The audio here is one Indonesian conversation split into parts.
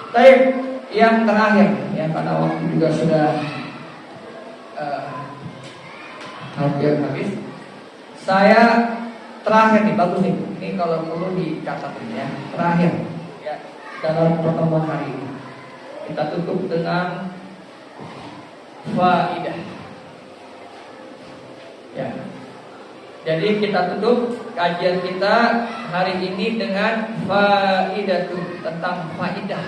Baik, yang terakhir ya, karena waktu juga sudah hampir habis. Saya terakhir nih, bagus nih. Ini kalau perlu dicatat ya. Terakhir ya, dalam pertemuan hari ini kita tutup dengan faidah. Ya. Jadi kita tutup kajian kita hari ini dengan faidah, tentang faidah.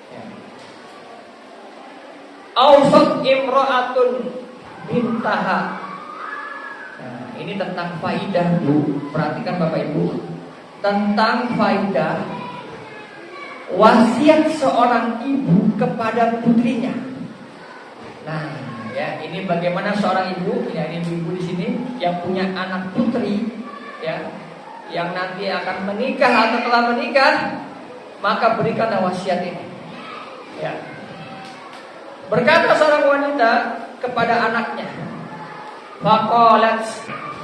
Ya. Awsat imra'atun bintaha. Nah, ini tentang faidah, Bu. Perhatikan Bapak Ibu. Tentang faidah wasiat seorang ibu kepada putrinya. Nah, ya, ini bagaimana seorang ibu, ya, ini ibu di sini yang punya anak putri, ya, yang nanti akan menikah atau telah menikah, maka berikanlah wasiat ini. Ya. Berkata seorang wanita kepada anaknya, faqalat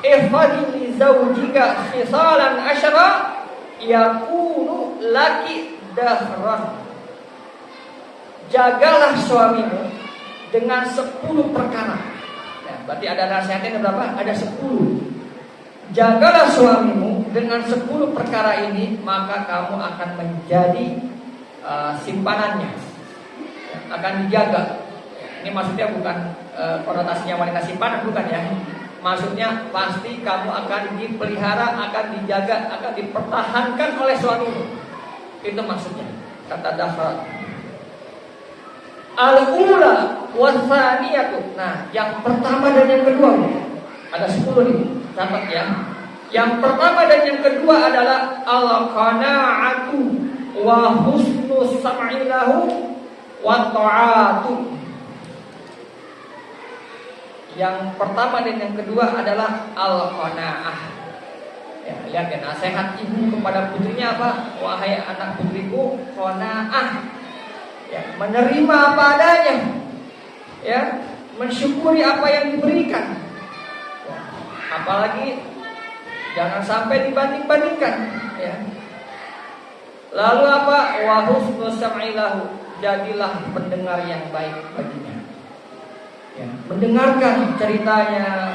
ihfadhi li zawjika khisalan asyara yakunu laki dahran. Jagalah suamimu dengan 10 perkara. Ya, berarti ada nasihatnya berapa? Ada 10. Jagalah suamimu dengan 10 perkara ini, maka kamu akan menjadi simpanannya, ya, akan dijaga. Ini maksudnya bukan konotasinya wanita simpanan, bukan ya. Maksudnya pasti kamu akan dipelihara, akan dijaga, akan dipertahankan oleh suamimu. Itu maksudnya kata dahrat. Al-ula wasaniyatu. Nah, yang pertama dan yang kedua ada 10 nih, catat ya. Yang pertama dan yang kedua adalah al-qana'atu wa husnus sam'i lahu wa ta'atu. Yang pertama dan yang kedua adalah al-qana'ah. Ya, lihat ya, nasihat ibu kepada putrinya apa? Wahai anak putriku, qana'ah. Ya, menerima apa adanya. Ya, mensyukuri apa yang diberikan. Ya, apalagi jangan sampai dibanding-bandingkan, ya. Lalu apa? Wa husnus sam'i lahu. Jadilah pendengar yang baik baginya. Ya, mendengarkan ceritanya.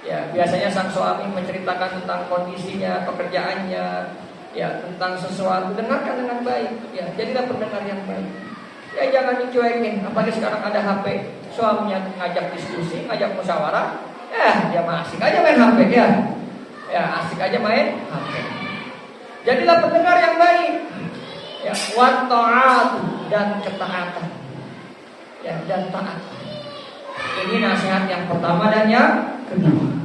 Ya, biasanya sang suami menceritakan tentang kondisinya, pekerjaannya, ya, tentang sesuatu. Dengarkan dengan baik. Ya, jadilah pendengar yang baik. Ya, jangan dicuekin. Apalagi sekarang ada HP, suaminya ngajak diskusi, ngajak musyawarah, dia asik aja main HP ya. Ya, asik aja main HP. Jadilah pendengar yang baik. Ya, wa ta'at, dan ketaatan. Ya, dan taat. Ini nasihat yang pertama dan yang kedua.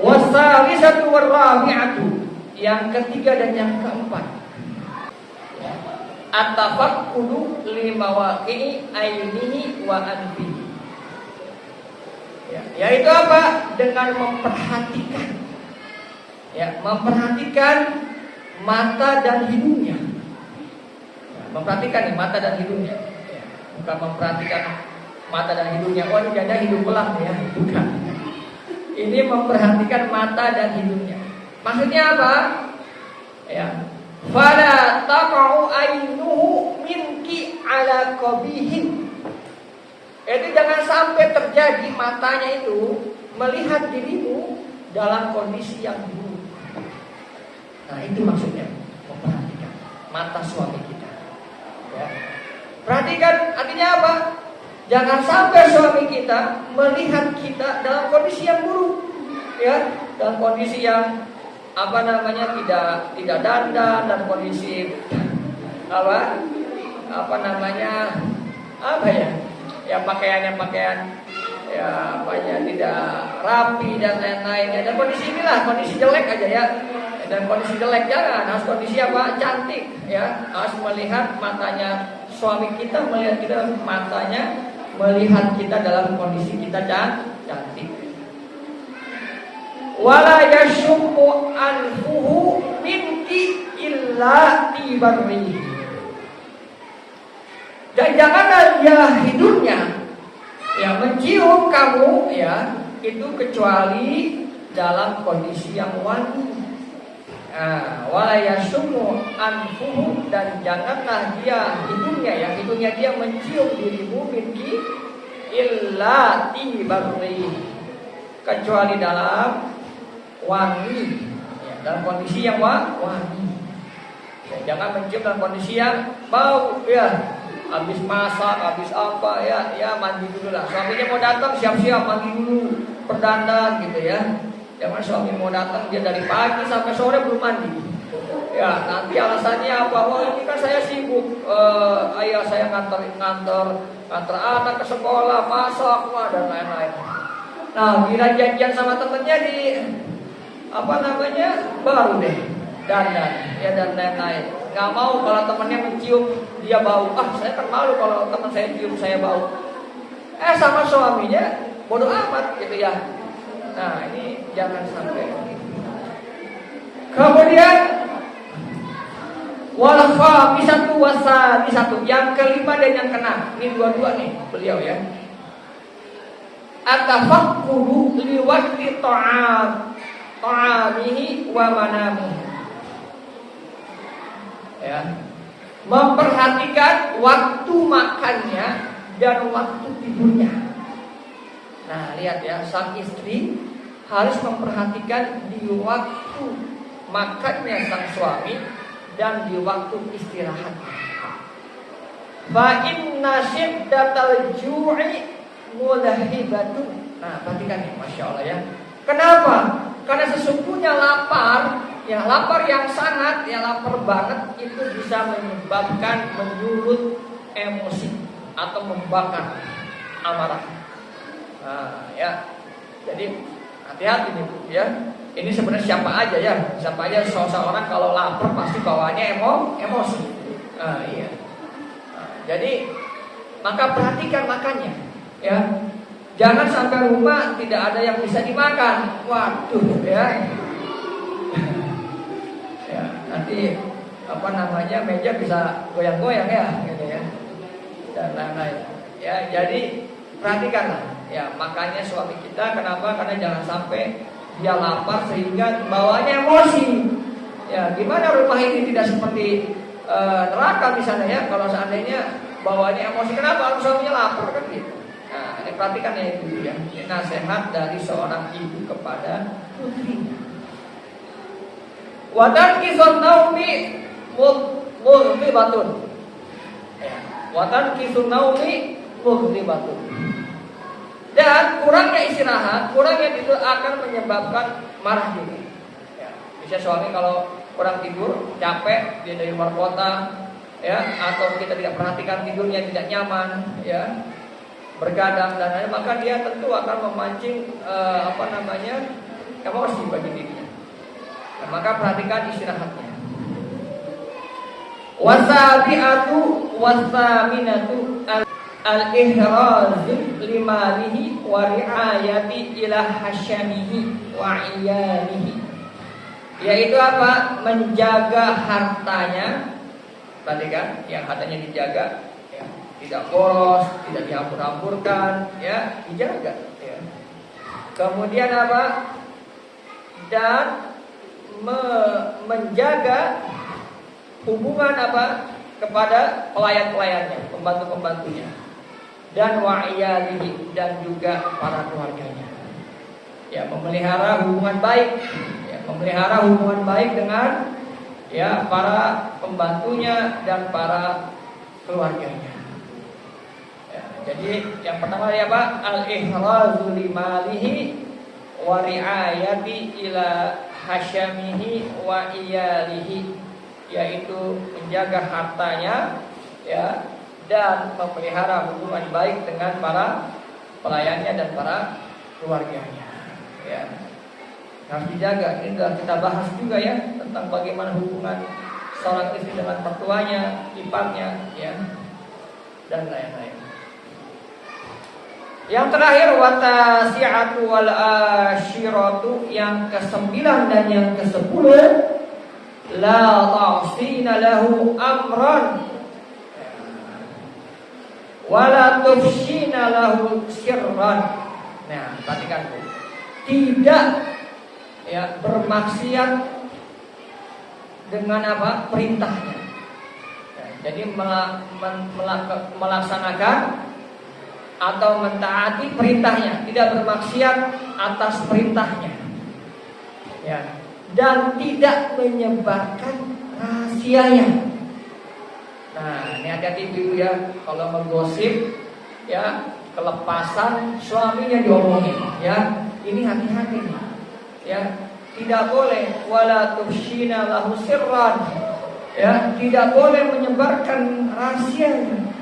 Wasalisatu warrabi'atu, yang ketiga dan yang keempat. At-tafaqqudu li mawaqi'i ainihi wa anfihi. Ya, yaitu apa? Dengan memperhatikan. Ya, memperhatikan mata dan hidungnya. Ya, memperhatikan nih, mata dan hidungnya. Ya, bukan memperhatikan mata dan hidungnya. Oh, ini janda hidung belang ya, bukan. Ini memperhatikan mata dan hidungnya. Maksudnya apa? Ya. Fala taqa'u ainuhu minki ala qabihin. Itu jangan sampai terjadi matanya itu melihat dirimu dalam kondisi yang buruk. Nah, itu maksudnya memperhatikan mata suami kita. Ya. Perhatikan artinya apa? Jangan sampai suami kita melihat kita dalam kondisi yang buruk, ya, dalam kondisi yang tidak dandan, dan kondisi ya pakaian ya tidak rapi dan lain-lain. Dan kondisi inilah kondisi jelek aja ya. Dan kondisi jelek jangan, harus kondisi apa? Cantik ya. Harus melihat matanya suami kita, melihat kita matanya, melihat kita dalam kondisi kita cantik. Wala yashummu anfuhu minki illa tibarrihi. Dan janganlah dia hidungnya ya mencium kamu ya itu kecuali dalam kondisi yang wangi. Wala yashummu anfuhu dan janganlah hidungnya dia mencium dirimu minki illa tibarri, kecuali dalam wangi, ya, dalam kondisi yang wangi. Ya, jangan mencium dalam kondisi yang bau, ya. Habis masak, habis apa, ya mandi dulu lah. Suaminya mau datang, siap-siap mandi dulu, berdandan gitu ya. Jangan suami mau datang dia dari pagi sampai sore belum mandi. Ya, nanti alasannya apa? Oh, ini kan saya sibuk, ayah saya nganter anak ke sekolah, masak, dan lain-lain. Nah, bila janjian sama temennya di baru deh dandan, ya, dan lain-lain. Nggak mau kalau temennya mencium dia bau. Saya kan malu kalau teman saya cium saya bau. Sama suaminya bodoh amat gitu ya. Nah, ini jangan sampai. Kemudian wal khamisatu wasadisatu, yang kelima dan yang keenam. Ini dua-dua nih beliau ya. Atafaqquru liwaqti ta'amihi wa manamihi. Ya. Memperhatikan waktu makannya dan waktu tidurnya. Nah, lihat ya, sang istri harus memperhatikan di waktu makannya sang suami dan di waktu istirahat. Fa inna syiddatal ju'i mulhibatun. Nah, perhatikan nih, Masya Allah ya. Kenapa? Karena sesungguhnya lapar yang sangat, lapar banget itu bisa menyebabkan menyulut emosi atau membakar amarah. Nah, ya. Jadi hati-hati nih, ya. Ini sebenarnya siapa aja seseorang kalau lapar pasti bawaannya emosi. Iya. Jadi maka perhatikan makannya, ya. Jangan sampai rumah tidak ada yang bisa dimakan. Waduh, ya. Ya, nanti meja bisa goyang-goyang ya, gitu ya. Dan lain-lain. Ya, jadi perhatikanlah ya makannya suami kita. Kenapa? Karena jangan sampai dia lapar sehingga bawanya emosi. Ya, gimana rumah ini tidak seperti neraka misalnya ya, kalau seandainya bawanya emosi. Kenapa? Kalau suaminya lapar kan gitu. Nah, ini perhatikan ya itu ya. Ini nasihat dari seorang ibu kepada putrinya. Watan kisun naumi mulhibatun. Watan kisun naumi mulhibatun. Dan kurangnya istirahat, kurangnya tidur akan menyebabkan marah juga. Ya, bisa suami kalau kurang tidur, capek, dia dari luar kota, ya, atau kita tidak perhatikan tidurnya tidak nyaman, ya, bergadang dan lain, maka dia tentu akan memancing emosi bagi dirinya. Nah, maka perhatikan istirahatnya. Wasabi'atu wasaminatu al-ihraz limalihi wa ri'ayati ila hasyamihi wa iyalihi. Yaitu apa? Menjaga hartanya. Perhatikan, yang hartanya dijaga, ya, tidak boros, tidak dihambur-hamburkan, ya, dijaga, ya. Kemudian apa? Dan menjaga hubungan apa? Kepada pelayan-pelayannya, pembantu-pembantunya, dan wa'iyalihi, dan juga para keluarganya. Ya, memelihara hubungan baik, ya, memelihara hubungan baik dengan ya para pembantunya dan para keluarganya. Ya, jadi yang pertama ya Pak, al-ihrazu limalihi wa ri'ayati ila hasyamihi wa iyalihi, yaitu menjaga hartanya, ya, dan memelihara hubungan baik dengan para pelayannya dan para keluarganya, ya. Harus dijaga. Ini sudah kita bahas juga ya tentang bagaimana hubungan seorang istri dengan mertuanya, iparnya, ya, dan lain-lain. Yang terakhir watasi'atu wal asyiratu, yang ke-9 dan yang ke-10, la ta'sina lahu amran wala tufshina lahu sirran. Nah, perhatikan Bu. Tidak ya bermaksiat dengan apa? Perintahnya. Jadi melaksanakan atau mentaati perintahnya, tidak bermaksiat atas perintahnya, ya, dan tidak menyebarkan rahasianya. Nah, ini hati-hati ibu ya, kalau menggosip, ya, kelepasan suaminya diomongin, ya, ini hati-hati nih, ya, tidak boleh. Wala tufshina lahu sirran, ya, tidak boleh menyebarkan rahasianya,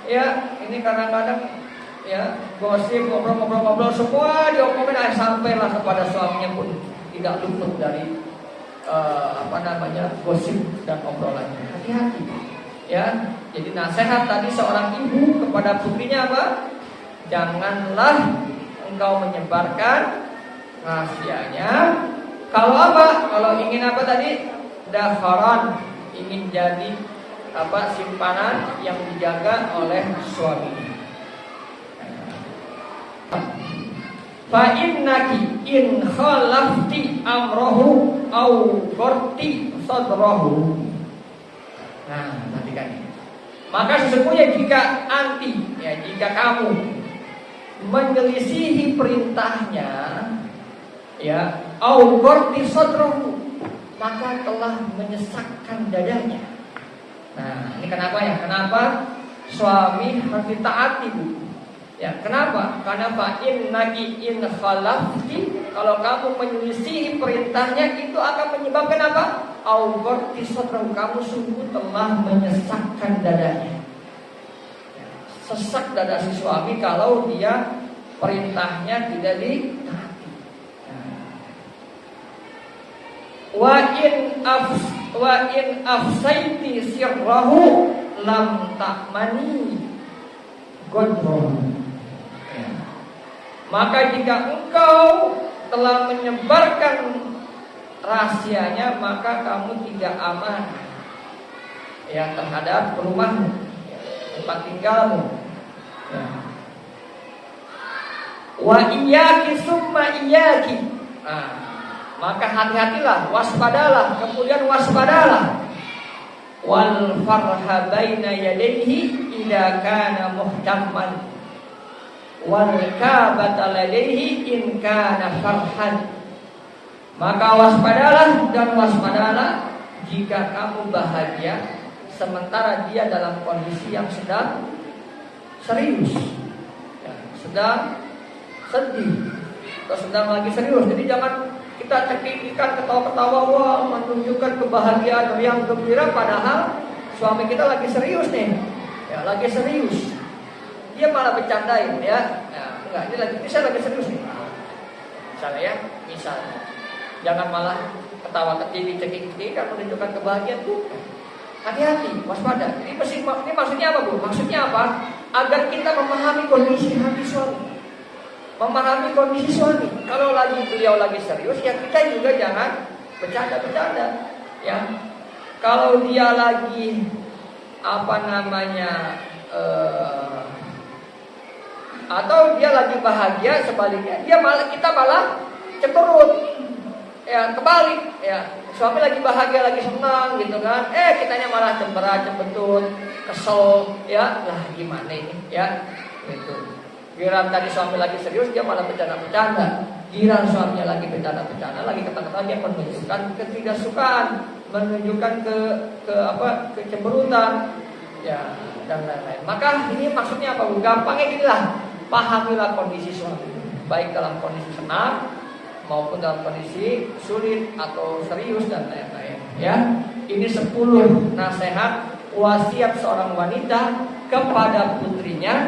ya. Ini kadang-kadang, ya, gosip, ngobrol semua diomongin, sampailah kepada suaminya pun tidak luput dari gosip dan obrolannya. Hati-hati, ya. Jadi nasihat tadi seorang ibu kepada putrinya apa? Janganlah engkau menyebarkan rahasianya. Kalau apa? Kalau ingin apa tadi? Dakharan, ingin jadi simpanan yang dijaga oleh suami. Fa innaki in khalafti amrohu au qarti sadrahu. Nah, perhatikan ini. Maka sesungguhnya jika kamu menyelisihi perintahnya, ya, au qarti sadrahu, maka telah menyesakkan dadanya. Nah, ini kenapa ya? Kenapa suami harus ditaati, Bu? Ya, kenapa? Karena fa innaki in khalafti, kalau kamu menyelisihi perintahnya itu akan menyebabkan apa? Au qarti sadrahu, kamu sungguh telah menyesakkan dadanya. Ya, sesak dada si suami kalau dia perintahnya tidak ditaati. Wa in afsaiti sirrahu lam ta'mani godron. Maka jika engkau telah menyebarkan rahasianya, maka kamu tidak aman, ya, terhadap rumahmu, ya, tempat tinggalmu, ya. Wa iyyaki summa iyyaki. Maka hati-hatilah, waspadalah, kemudian waspadalah. Wal farha baina yadayhi idza kana muhtamman, wal kabata ladaihi in kana farhan. Maka waspadalah dan waspadalah jika kamu bahagia sementara dia dalam kondisi yang sedang serius, ya, sedang sedih atau sedang lagi serius. Jadi jangan kita cekikikan, ketawa-ketawa, wah, menunjukkan kebahagiaan yang gembira, padahal suami kita lagi serius nih, ya, lagi serius. Dia malah bercandain, ya. Nah, enggak, ini saya lagi serius nih. Misalnya, jangan malah ketawa ketiwi, cekik-cekik, menunjukkan kebahagiaan, bukan. Hati-hati, waspada. Ini maksudnya apa, Bu? Maksudnya apa? Agar kita memahami kondisi hati suami, memahami kondisi suami. Kalau beliau lagi serius, ya kita juga jangan bercanda-bercanda, ya. Kalau dia lagi atau dia lagi bahagia, sebaliknya kita malah cemberut, ya, kebalik, ya. Suami lagi bahagia, lagi senang gitu kan, kitanya malah cembetut, kesel, ya, lah gimana ini, ya, gitu. Giliran tadi suami lagi serius, dia malah bercanda-bercanda. Giliran suaminya lagi bercanda-bercanda, lagi kata-kata, dia menunjukkan ketidaksukaan, menunjukkan kecemberutan, ya, dan lain-lain. Maka ini maksudnya apa? Gampangnya ginilah, pahamilah kondisi suami, baik dalam kondisi senang maupun dalam kondisi sulit atau serius dan lain-lain, ya. Ini 10 nasihat wasiat seorang wanita kepada putrinya,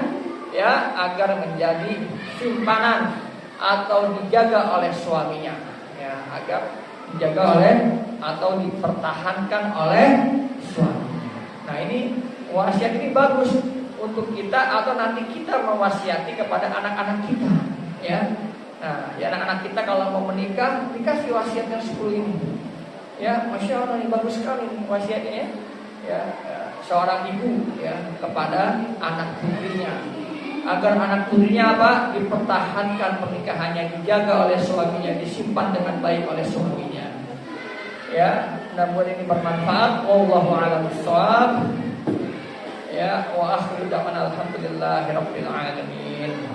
ya, agar menjadi simpanan atau dijaga oleh suaminya, ya, agar dijaga oleh atau dipertahankan oleh suaminya. Nah, ini wasiat ini bagus untuk kita atau nanti kita mewasiati kepada anak-anak kita, ya. Nah, ya, anak-anak kita kalau mau menikah, dikasih wasiat yang 10 ini. Ya, Masya Allah, ini bagus sekali nih wasiatnya, ya. Ya, seorang ibu, ya, kepada anak putrinya, agar anak putrinya apa? Dipertahankan pernikahannya, dijaga oleh suaminya, disimpan dengan baik oleh suaminya. Ya, mudah-mudahan ini bermanfaat. Wallahu a'lam bishawab. Ya, wa akhiru da'wana alhamdulillahirabbil alamin.